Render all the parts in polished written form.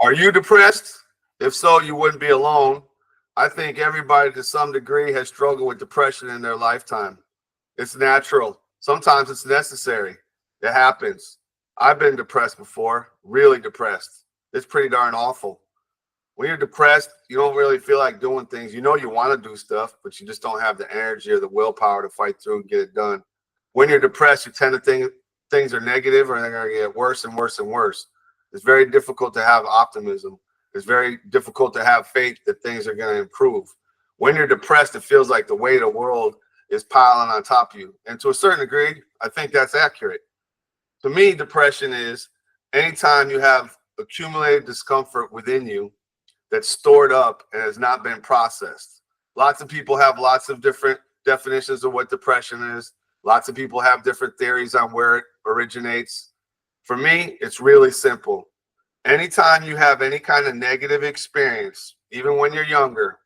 Are you depressed? If so, you wouldn't be alone. I think everybody to some degree has struggled with depression in their lifetime. It's natural. Sometimes it's necessary. It happens. I've been depressed before, really depressed. It's pretty darn awful. When you're depressed, you don't really feel like doing things. You know you want to do stuff, but you just don't have the energy or the willpower to fight through and get it done. When you're depressed, you tend to think things are negative or they're going to get worse and worse and worse. It's very difficult to have optimism. It's very difficult to have faith that things are going to improve. When you're depressed, it feels like the weight of the world is piling on top of you. And to a certain degree, I think that's accurate. To me, depression is anytime you have accumulated discomfort within you that's stored up and has not been processed. Lots of people have lots of different definitions of what depression is. Lots of people have different theories on where it originates. For me, it's really simple. Anytime you have any kind of negative experience, even when you're younger,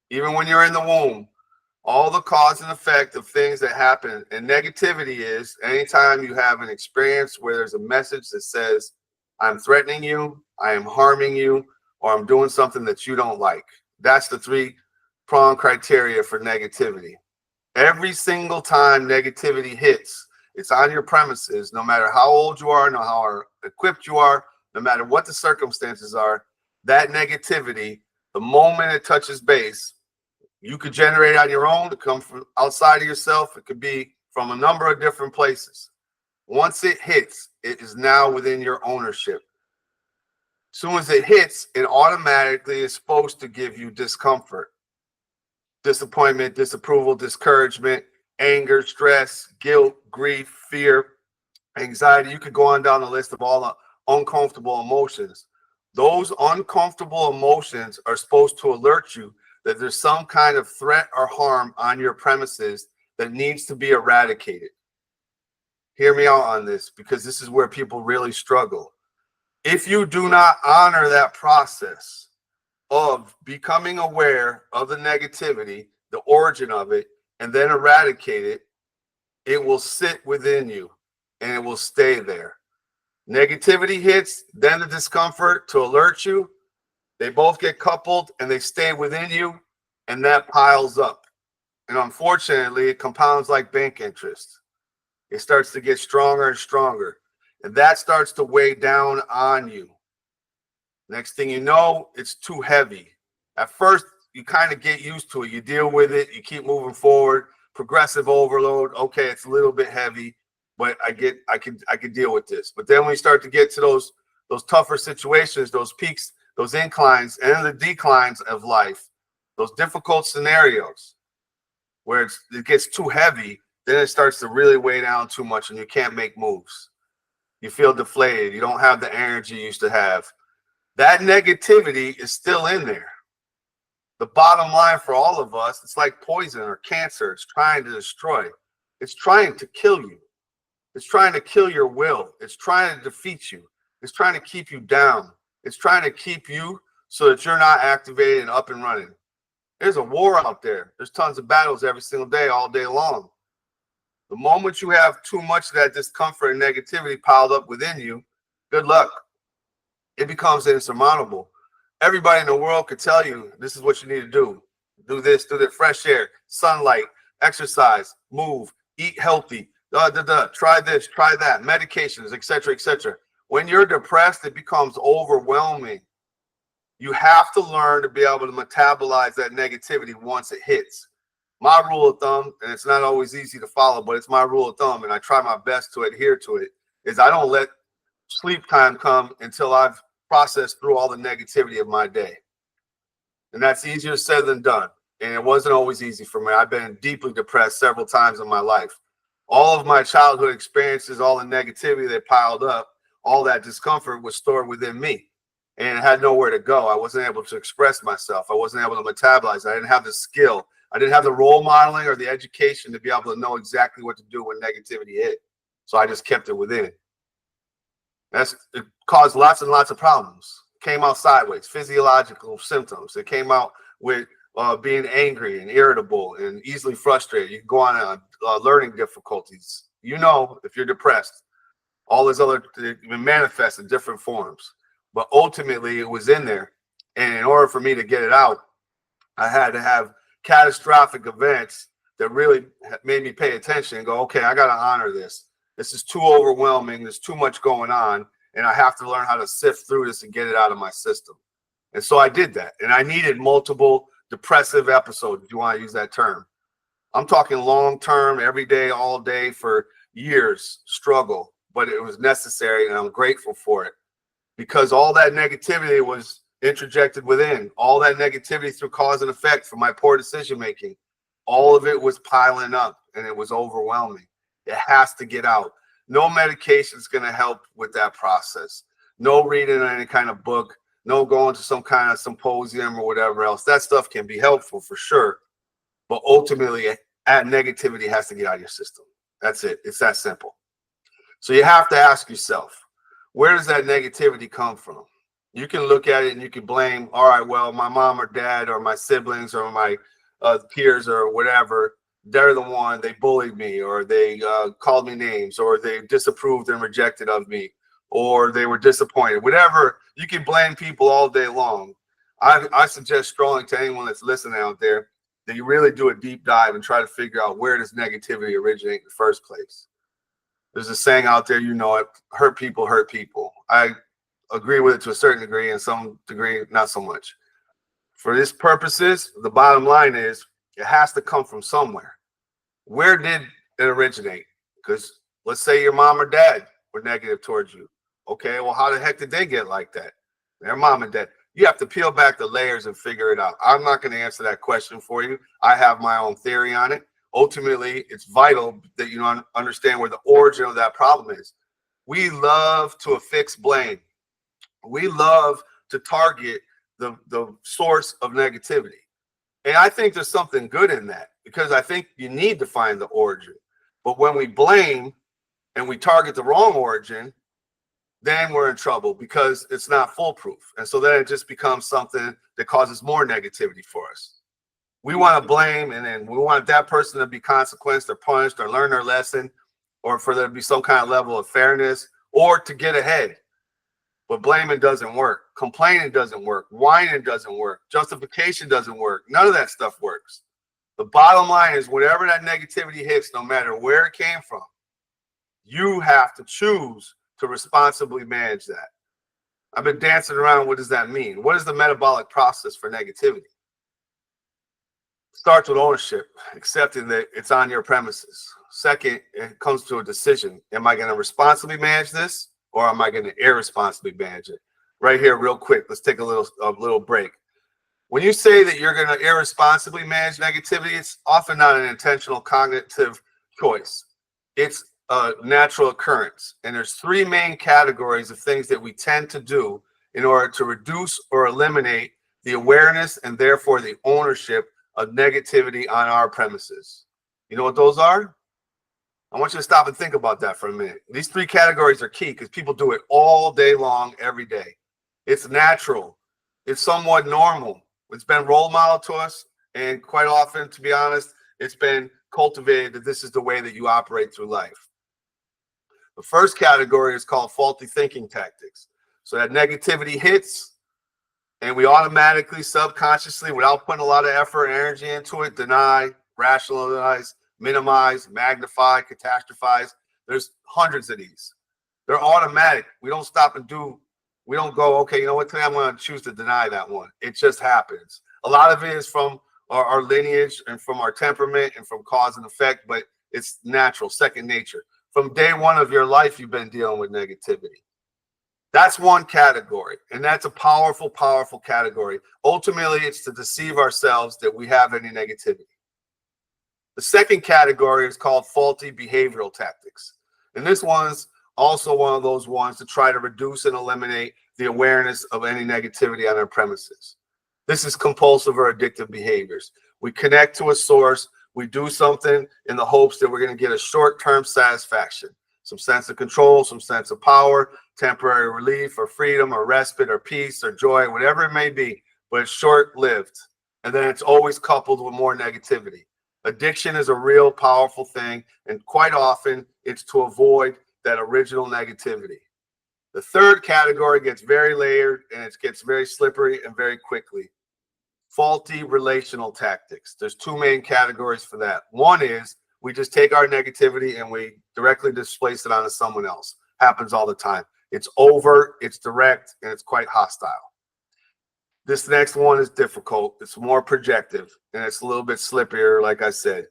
even when you're in the womb, all the cause and effect of things that happen. And negativity is anytime you have an experience where there's a message that says, I'm threatening you, I am harming you, or I'm doing something that you don't like. That's the three-pronged criteria for negativity. Every single time negativity hits, it's on your premises, no matter how old you are, no matter how equipped you are, no matter what the circumstances are, that negativity, the moment it touches base, you could generate on your own to come from outside of yourself. It could be from a number of different places. Once it hits, it is now within your ownership. As soon as it hits, it automatically is supposed to give you discomfort, disappointment, disapproval, discouragement, anger, stress, guilt, grief, fear, anxiety. You could go on down the list of all the uncomfortable emotions. Those uncomfortable emotions are supposed to alert you that there's some kind of threat or harm on your premises that needs to be eradicated. Hear me out on this, because this is where people really struggle. If you do not honor that process of becoming aware of the negativity, the origin of it, and then eradicate it, it will sit within you and it will stay there. Negativity hits, then the discomfort to alert you. They both get coupled and they stay within you, and that piles up. And unfortunately, it compounds like bank interest. It starts to get stronger and stronger, and that starts to weigh down on you. Next thing you know, it's too heavy. At first, you kind of get used to it. You deal with it. You keep moving forward. Progressive overload. Okay, it's a little bit heavy, but I can deal with this. But then when you start to get to those tougher situations, those peaks, those inclines, and the declines of life, those difficult scenarios where it gets too heavy, then it starts to really weigh down too much and you can't make moves. You feel deflated. You don't have the energy you used to have. That negativity is still in there. The bottom line for all of us, it's like poison or cancer. It's trying to destroy. It's trying to kill you. It's trying to kill your will. It's trying to defeat you. It's trying to keep you down. It's trying to keep you so that you're not activated and up and running. There's a war out there. There's tons of battles every single day, all day long. The moment you have too much of that discomfort and negativity piled up within you, good luck. It becomes insurmountable. Everybody in the world could tell you this is what you need to do. Do this, do that, fresh air, sunlight, exercise, move, eat healthy, try this, try that, medications, etc., etc. When you're depressed, it becomes overwhelming. You have to learn to be able to metabolize that negativity once it hits. My rule of thumb, and it's not always easy to follow, but it's my rule of thumb, and I try my best to adhere to it, is I don't let sleep time come until I've processed through all the negativity of my day. And that's easier said than done. And it wasn't always easy for me. I've been deeply depressed several times in my life. All of my childhood experiences, all the negativity that piled up, all that discomfort was stored within me. And it had nowhere to go. I wasn't able to express myself. I wasn't able to metabolize. I didn't have the skill. I didn't have the role modeling or the education to be able to know exactly what to do when negativity hit. So I just kept it within. It caused lots and lots of problems. It came out sideways, physiological symptoms. It came out with being angry and irritable and easily frustrated. You can go on learning difficulties. You know, if you're depressed, all this other, it manifests in different forms. but ultimately it was in there. And in order for me to get it out, I had to have catastrophic events that really made me pay attention and go, okay, I got to honor this. This is too overwhelming. There's too much going on. And I have to learn how to sift through this and get it out of my system. And so I did that. And I needed multiple depressive episodes, if you want to use that term. I'm talking long-term, every day, all day for years struggle, but it was necessary. And I'm grateful for it because all that negativity was interjected within, all that negativity through cause and effect from my poor decision-making. All of it was piling up and it was overwhelming. It has to get out. No medication is going to help with that process. No reading any kind of book, no going to some kind of symposium or whatever else. That stuff can be helpful for sure. But ultimately, negativity has to get out of your system. That's it. It's that simple. So you have to ask yourself, where does that negativity come from? You can look at it and you can blame, all right, well, my mom or dad or my siblings or my peers or whatever, they're the one, they bullied me or they called me names or they disapproved and rejected of me or they were disappointed. Whatever, you can blame people all day long. I suggest strongly to anyone that's listening out there that you really do a deep dive and try to figure out where does negativity originate in the first place. There's a saying out there, you know it, hurt people hurt people. I agree with it to a certain degree, and some degree, not so much. For this purposes, the bottom line is it has to come from somewhere. Where did it originate? Because let's say your mom or dad were negative towards you. Okay, well, how the heck did they get like that? Their mom and dad. You have to peel back the layers and figure it out. I'm not going to answer that question for you. I have my own theory on it. Ultimately, it's vital that you understand where the origin of that problem is. We love to affix blame. We love to target the source of negativity. And I think there's something good in that because I think you need to find the origin. But when we blame and we target the wrong origin, then we're in trouble because it's not foolproof. And so then it just becomes something that causes more negativity for us. We want to blame and then we want that person to be consequenced or punished or learn their lesson or for there to be some kind of level of fairness or to get ahead. But blaming doesn't work. Complaining doesn't work. Whining doesn't work. Justification doesn't work. None of that stuff works. The bottom line is whatever that negativity hits, no matter where it came from, you have to choose to responsibly manage that. I've been dancing around. What does that mean? What is the metabolic process for negativity? It starts with ownership, accepting that it's on your premises. Second, it comes to a decision. Am I going to responsibly manage this? Or am I going to irresponsibly manage it? Right here, real quick, let's take a little break. When you say that you're going to irresponsibly manage negativity, it's often not an intentional cognitive choice. It's a natural occurrence. And there's three main categories of things that we tend to do in order to reduce or eliminate the awareness and therefore the ownership of negativity on our premises. You know what those are? I want you to stop and think about that for a minute. These three categories are key because people do it all day long, every day. It's natural. It's somewhat normal. It's been role model to us. And quite often, to be honest, it's been cultivated that this is the way that you operate through life. The first category is called faulty thinking tactics. So that negativity hits and we automatically, subconsciously, without putting a lot of effort and energy into it, deny, rationalize, minimize, magnify, catastrophize. There's hundreds of these. They're automatic. We don't stop and we don't go, okay, you know what, today I'm going to choose to deny that one. It just happens. A lot of it is from our lineage and from our temperament and from cause and effect, but it's natural, second nature. From day one of your life, you've been dealing with negativity. That's one category, and that's a powerful, powerful category. Ultimately, it's to deceive ourselves that we have any negativity. The second category is called faulty behavioral tactics. And this one's also one of those ones to try to reduce and eliminate the awareness of any negativity on our premises. This is compulsive or addictive behaviors. We connect to a source. We do something in the hopes that we're going to get a short-term satisfaction, some sense of control, some sense of power, temporary relief or freedom or respite or peace or joy, whatever it may be, but it's short-lived. And then it's always coupled with more negativity. Addiction is a real powerful thing, and quite often it's to avoid that original negativity. The third category gets very layered and it gets very slippery and very quickly. Faulty relational tactics. There's two main categories for that. One is we just take our negativity and we directly displace it onto someone else. Happens all the time. It's overt, it's direct, and it's quite hostile. This next one is difficult. It's more projective, and it's a little bit slippier, like I said.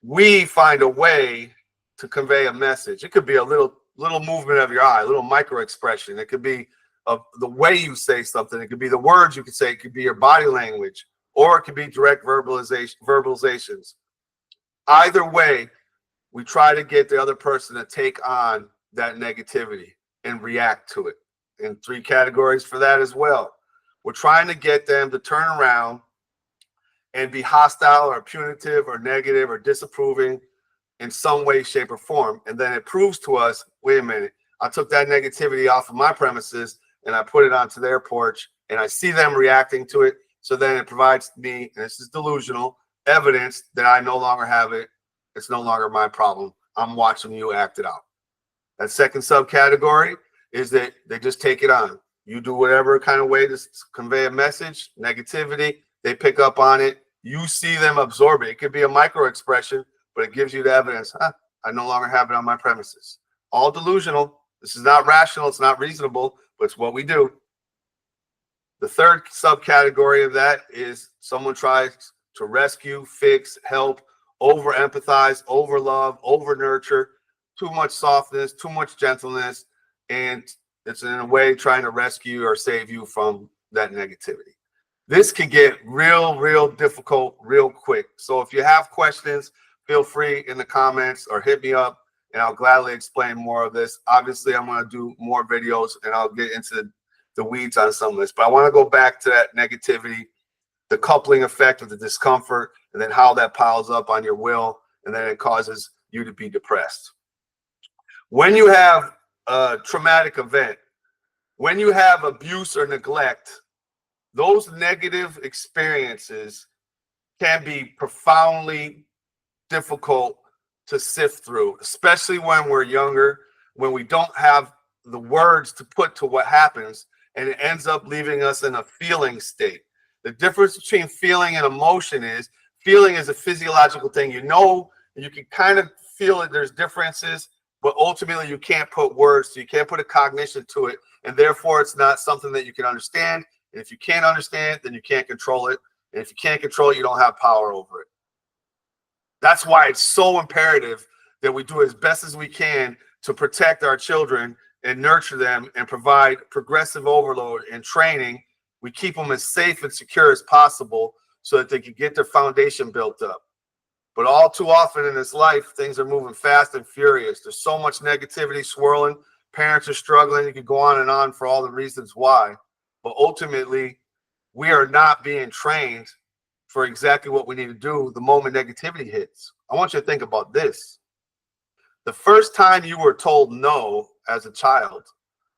We find a way to convey a message. It could be a little movement of your eye, a little micro expression. It could be the way you say something. It could be the words you could say. It could be your body language, or it could be direct verbalizations. Either way, we try to get the other person to take on that negativity and react to it. And three categories for that as well. We're trying to get them to turn around and be hostile or punitive or negative or disapproving in some way, shape, or form. And then it proves to us, wait a minute, I took that negativity off of my premises and I put it onto their porch and I see them reacting to it. So then it provides me, and this is delusional, evidence that I no longer have it. It's no longer my problem. I'm watching you act it out. That second subcategory is that they just take it on. You do whatever kind of way to convey a message, negativity, they pick up on it. You see them absorb it. It could be a micro expression, but it gives you the evidence. I no longer have it on my premises. All delusional. This is not rational. It's not reasonable, but it's what we do. The third subcategory of that is someone tries to rescue, fix, help, over empathize, over love, over nurture, too much softness, too much gentleness, and it's in a way trying to rescue or save you from that negativity. This can get real difficult real quick. So if you have questions, feel free in the comments or hit me up and I'll gladly explain more of this. Obviously, I'm going to do more videos and I'll get into the weeds on some of this. But I want to go back to that negativity, the coupling effect of the discomfort, and then how that piles up on your will, and then it causes you to be depressed. When you have a traumatic event, when you have abuse or neglect, those negative experiences can be profoundly difficult to sift through, especially when we're younger, when we don't have the words to put to what happens, and it ends up leaving us in a feeling state. The difference between feeling and emotion is feeling is a physiological thing. You know, you can kind of feel it. There's differences, but ultimately you can't put words, so you can't put a cognition to it, and therefore it's not something that you can understand. And if you can't understand it, then you can't control it. And if you can't control it, you don't have power over it. That's why it's so imperative that we do as best as we can to protect our children and nurture them and provide progressive overload and training. We keep them as safe and secure as possible so that they can get their foundation built up. But all too often in this life, things are moving fast and furious. There's so much negativity swirling. Parents are struggling. You could go on for all the reasons why. But ultimately, we are not being trained for exactly what we need to do the moment negativity hits. I want you to think about this. The first time you were told no as a child,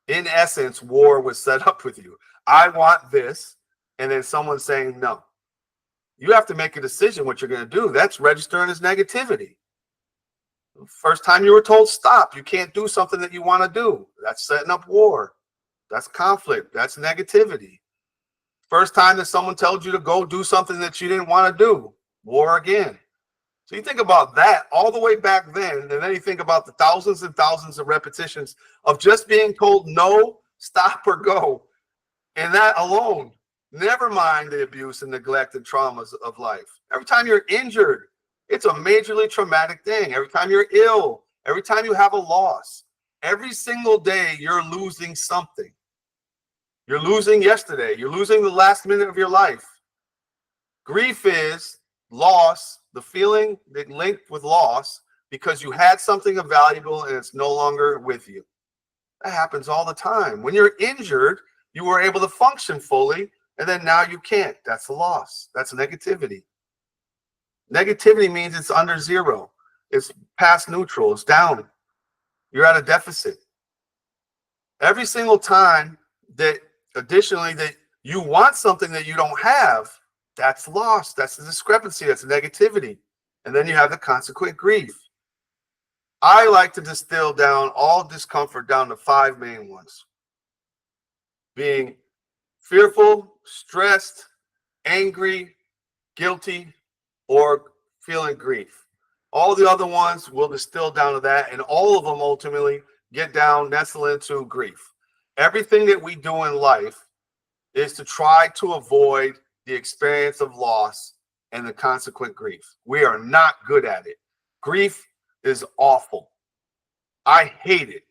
in essence, war was set up with you. I want this, and then someone saying no. You have to make a decision what you're going to do. That's registering as negativity. First time you were told stop, you can't do something that you want to do. That's setting up war. That's conflict. That's negativity. First time that someone told you to go do something that you didn't want to do, war again. So you think about that all the way back then, and then you think about the thousands and thousands of repetitions of just being told no, stop, or go. And that alone, never mind the abuse and neglect and traumas of life. Every time you're injured, it's a majorly traumatic thing. Every time you're ill, every time you have a loss, every single day you're losing something. You're losing yesterday. You're losing the last minute of your life. Grief is loss, the feeling that linked with loss because you had something of valuable and it's no longer with you. That happens all the time. When you're injured, you were able to function fully, and then now you can't. That's a loss. That's negativity. Negativity means it's under zero. It's past neutral. It's down. You're at a deficit. Every single time that, additionally, that you want something that you don't have, that's loss. That's the discrepancy. That's negativity. And then you have the consequent grief. I like to distill down all discomfort down to 5 main ones. being fearful, stressed, angry, guilty, or feeling grief. All the other ones will distill down to that, and all of them ultimately nestle into grief. Everything that we do in life is to try to avoid the experience of loss and the consequent grief. We are not good at it. Grief is awful. I hate it.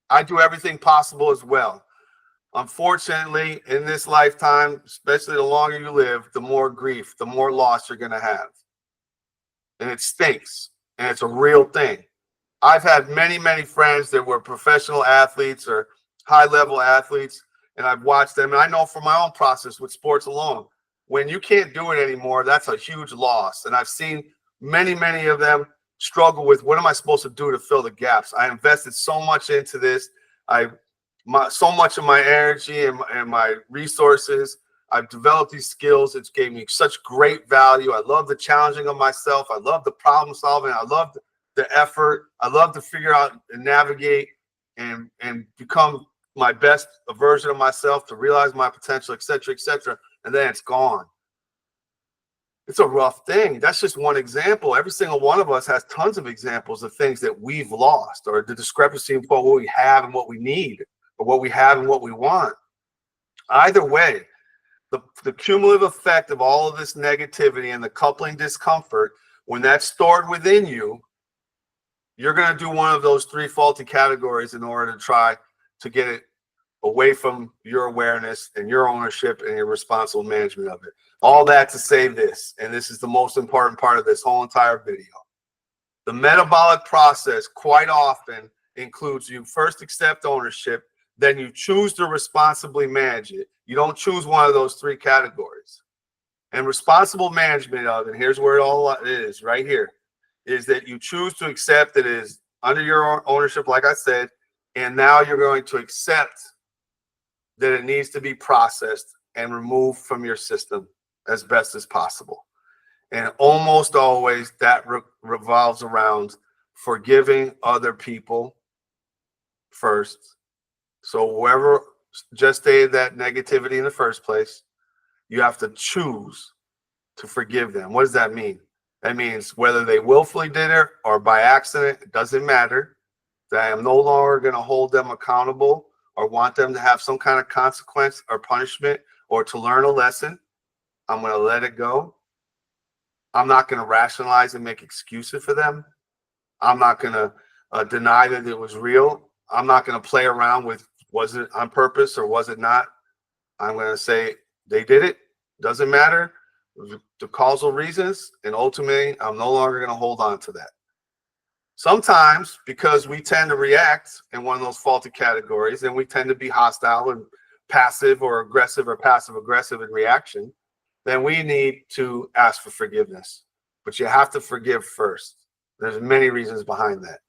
I do everything possible as well. Unfortunately, in this lifetime, especially the longer you live, the more grief, the more loss you're going to have. And it stinks. And it's a real thing. I've had many, many friends that were professional athletes or high-level athletes, and I've watched them. And I know from my own process with sports alone, when you can't do it anymore, that's a huge loss. And I've seen many, many of them struggle with, what am I supposed to do to fill the gaps? I invested so much into this. So much of my energy and my resources. I've developed these skills. It's gave me such great value. I love the challenging of myself. I love the problem solving. I love the effort. I love to figure out and navigate and become my best version of myself, to realize my potential, et cetera, et cetera. And then it's gone. It's a rough thing. That's just one example. Every single one of us has tons of examples of things that we've lost, or the discrepancy in what we have and what we need, or what we have and what we want. Either way, the cumulative effect of all of this negativity and the coupling discomfort, when that's stored within you, you're going to do one of those three faulty categories in order to try to get it away from your awareness and your ownership and your responsible management of it. All that to say this, and this is the most important part of this whole entire video. The metabolic process quite often includes you first accept ownership, then you choose to responsibly manage it. You don't choose one of those three categories. And responsible management of it, here's where it all is, right here, is that you choose to accept it is under your ownership, like I said, and now you're going to accept that it needs to be processed and removed from your system as best as possible. And almost always that revolves around forgiving other people first. So whoever gestated that negativity in the first place, you have to choose to forgive them. What does that mean? That means whether they willfully did it or by accident, it doesn't matter. That I am no longer going to hold them accountable or want them to have some kind of consequence or punishment or to learn a lesson. I'm going to let it go. I'm not going to rationalize and make excuses for them. I'm not going to deny that it was real. I'm not going to play around with, was it on purpose or was it not? I'm going to say they did it. Doesn't matter. The causal reasons. And ultimately, I'm no longer going to hold on to that. Sometimes, because we tend to react in one of those faulty categories, and we tend to be hostile and passive or aggressive or passive aggressive in reaction, then we need to ask for forgiveness. But you have to forgive first. There's many reasons behind that.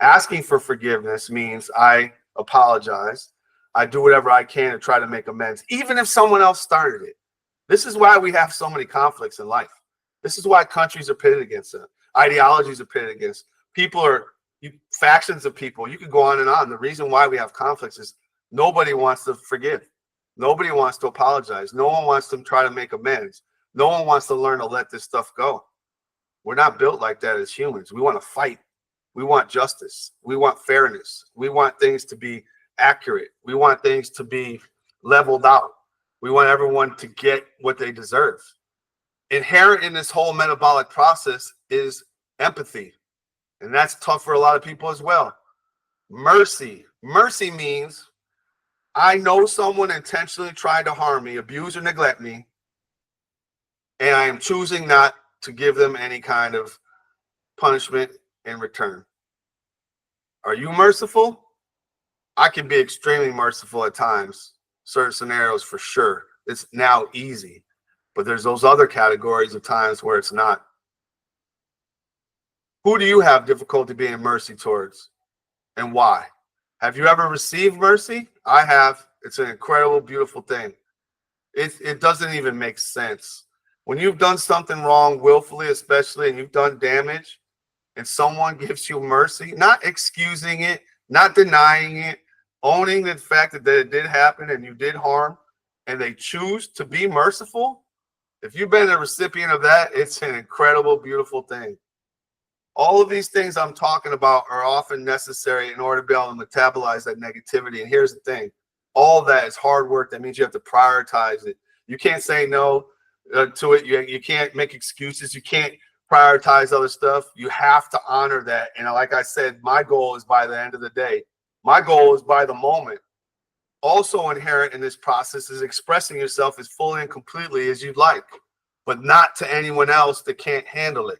Asking for forgiveness means I apologize. I do whatever I can to try to make amends, even if someone else started it. This is why we have so many conflicts in life. This is why countries are pitted against it. Ideologies are pitted against. Factions of people. You could go on and on. The reason why we have conflicts is nobody wants to forgive. Nobody wants to apologize. No one wants to try to make amends. No one wants to learn to let this stuff go. We're not built like that as humans. We want to fight. We want justice. We want fairness. We want things to be accurate. We want things to be leveled out. We want everyone to get what they deserve. Inherent in this whole metabolic process is empathy. And that's tough for a lot of people as well. Mercy. Mercy means I know someone intentionally tried to harm me, abuse, or neglect me, and I am choosing not to give them any kind of punishment in return. Are you merciful? I can be extremely merciful at times, certain scenarios for sure. It's now easy, but there's those other categories of times where it's not. Who do you have difficulty being mercy towards, and why? Have you ever received mercy? I have. It's an incredible, beautiful thing. It doesn't even make sense. When you've done something wrong, willfully especially, and you've done damage, and someone gives you mercy, not excusing it, not denying it, owning the fact that it did happen and you did harm, and they choose to be merciful. If you've been a recipient of that, it's an incredible, beautiful thing. All of these things I'm talking about are often necessary in order to be able to metabolize that negativity. And here's the thing. All of that is hard work. That means you have to prioritize it. You can't say no to it. You can't make excuses. You can't prioritize other stuff. You have to honor that. And like I said, my goal is by the end of the day. My goal is by the moment. Also inherent in this process is expressing yourself as fully and completely as you'd like, but not to anyone else that can't handle it.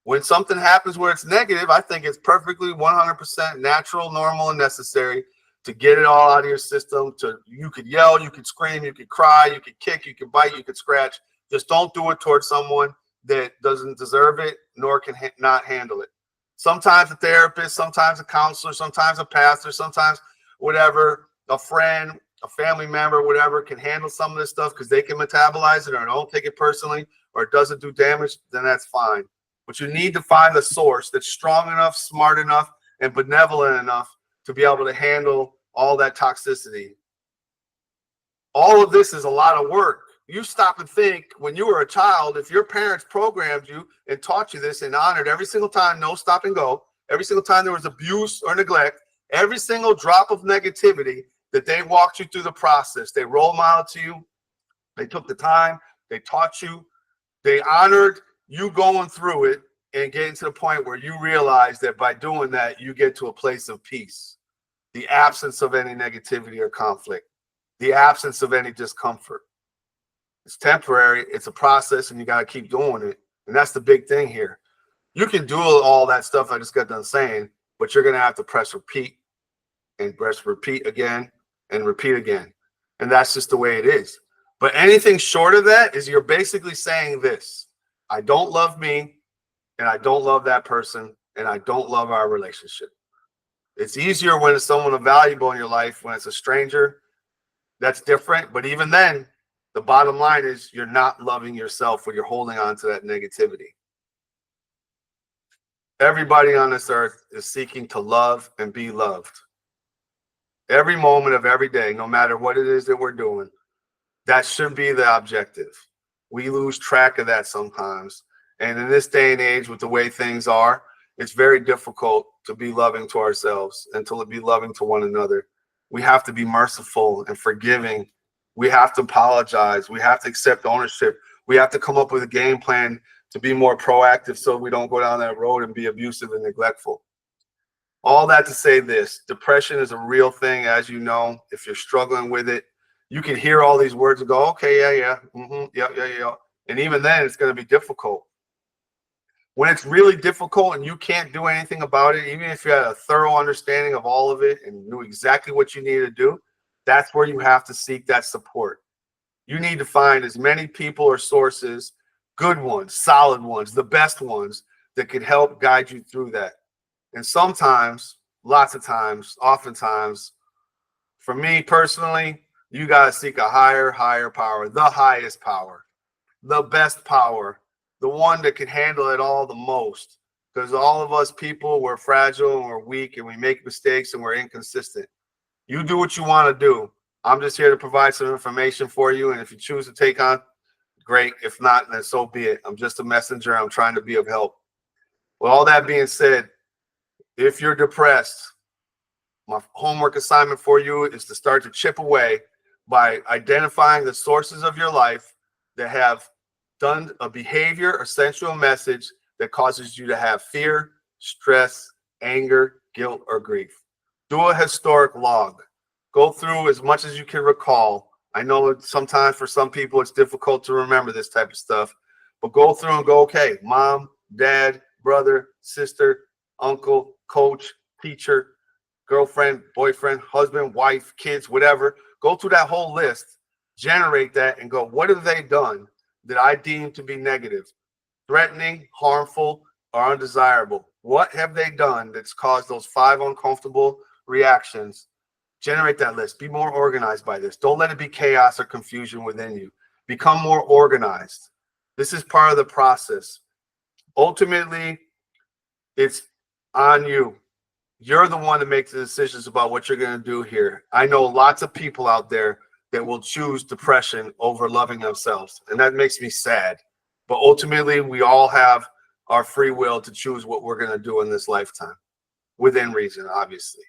When something happens where it's negative, I think it's perfectly 100% natural, normal, and necessary to get it all out of your system. You could yell, you could scream, you could cry, you could kick, you could bite, you could scratch. Just don't do it towards someone that doesn't deserve it, nor can not handle it. Sometimes a therapist, sometimes a counselor, sometimes a pastor, sometimes whatever, a friend, a family member, whatever, can handle some of this stuff because they can metabolize it or don't take it personally or it doesn't do damage, then that's fine. But you need to find the source that's strong enough, smart enough, and benevolent enough to be able to handle all that toxicity. All of this is a lot of work. You stop and think, when you were a child, if your parents programmed you and taught you this and honored every single time, no stop and go, every single time there was abuse or neglect, every single drop of negativity that they walked you through the process, they role modeled to you, they took the time, they taught you, they honored you going through it and getting to the point where you realize that by doing that, you get to a place of peace, the absence of any negativity or conflict, the absence of any discomfort. It's temporary, it's a process, and you got to keep doing it. And that's the big thing here. You can do all that stuff I just got done saying, but you're going to have to press repeat and press repeat again and repeat again. And that's just the way it is. But anything short of that is you're basically saying this: I don't love me, and I don't love that person, and I don't love our relationship. It's easier when it's someone valuable in your life. When it's a stranger, that's different. But even then, the bottom line is you're not loving yourself when you're holding on to that negativity. Everybody on this earth is seeking to love and be loved. Every moment of every day, no matter what it is that we're doing, that should be the objective. We lose track of that sometimes. And in this day and age, with the way things are, it's very difficult to be loving to ourselves and to be loving to one another. We have to be merciful and forgiving. We have to apologize. We have to accept ownership. We have to come up with a game plan to be more proactive so we don't go down that road and be abusive and neglectful. All that to say this: depression is a real thing, as you know. If you're struggling with it, you can hear all these words and go, okay, yeah, yeah. And even then, it's going to be difficult. When it's really difficult and you can't do anything about it, even if you had a thorough understanding of all of it and knew exactly what you needed to do, that's where you have to seek that support. You need to find as many people or sources, good ones, solid ones, the best ones, that could help guide you through that. And sometimes, lots of times, oftentimes, for me personally, you got to seek a higher power, the highest power, the best power, the one that can handle it all the most. Because all of us people, we're fragile and we're weak and we make mistakes and we're inconsistent. You do what you want to do. I'm just here to provide some information for you. And if you choose to take on, great. If not, then so be it. I'm just a messenger. I'm trying to be of help. With all that being said, if you're depressed, my homework assignment for you is to start to chip away by identifying the sources of your life that have done a behavior or sensual message that causes you to have fear, stress, anger, guilt, or grief. Do a historic log. Go through as much as you can recall. I know sometimes for some people it's difficult to remember this type of stuff, but go through and go, okay, mom, dad, brother, sister, uncle, coach, teacher, girlfriend, boyfriend, husband, wife, kids, whatever. Go through that whole list, generate that, and go, what have they done that I deem to be negative, threatening, harmful, or undesirable? What have they done that's caused those 5 uncomfortable reactions? Generate that list. Be more organized by this. Don't let it be chaos or confusion within you. Become more organized. This is part of the process. Ultimately, it's on you. You're the one to make the decisions about what you're going to do here. I know lots of people out there that will choose depression over loving themselves, and that makes me sad. But ultimately, we all have our free will to choose what we're going to do in this lifetime, within reason, obviously.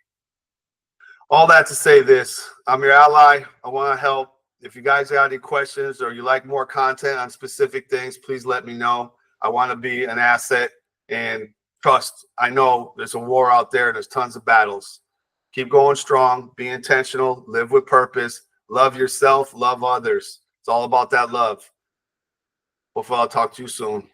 All that to say this, I'm your ally. I want to help. If you guys got any questions or you like more content on specific things, please let me know. I want to be an asset, and trust, I know there's a war out there. There's tons of battles. Keep going strong. Be intentional. Live with purpose. Love yourself. Love others. It's all about that love. Hopefully I'll talk to you soon.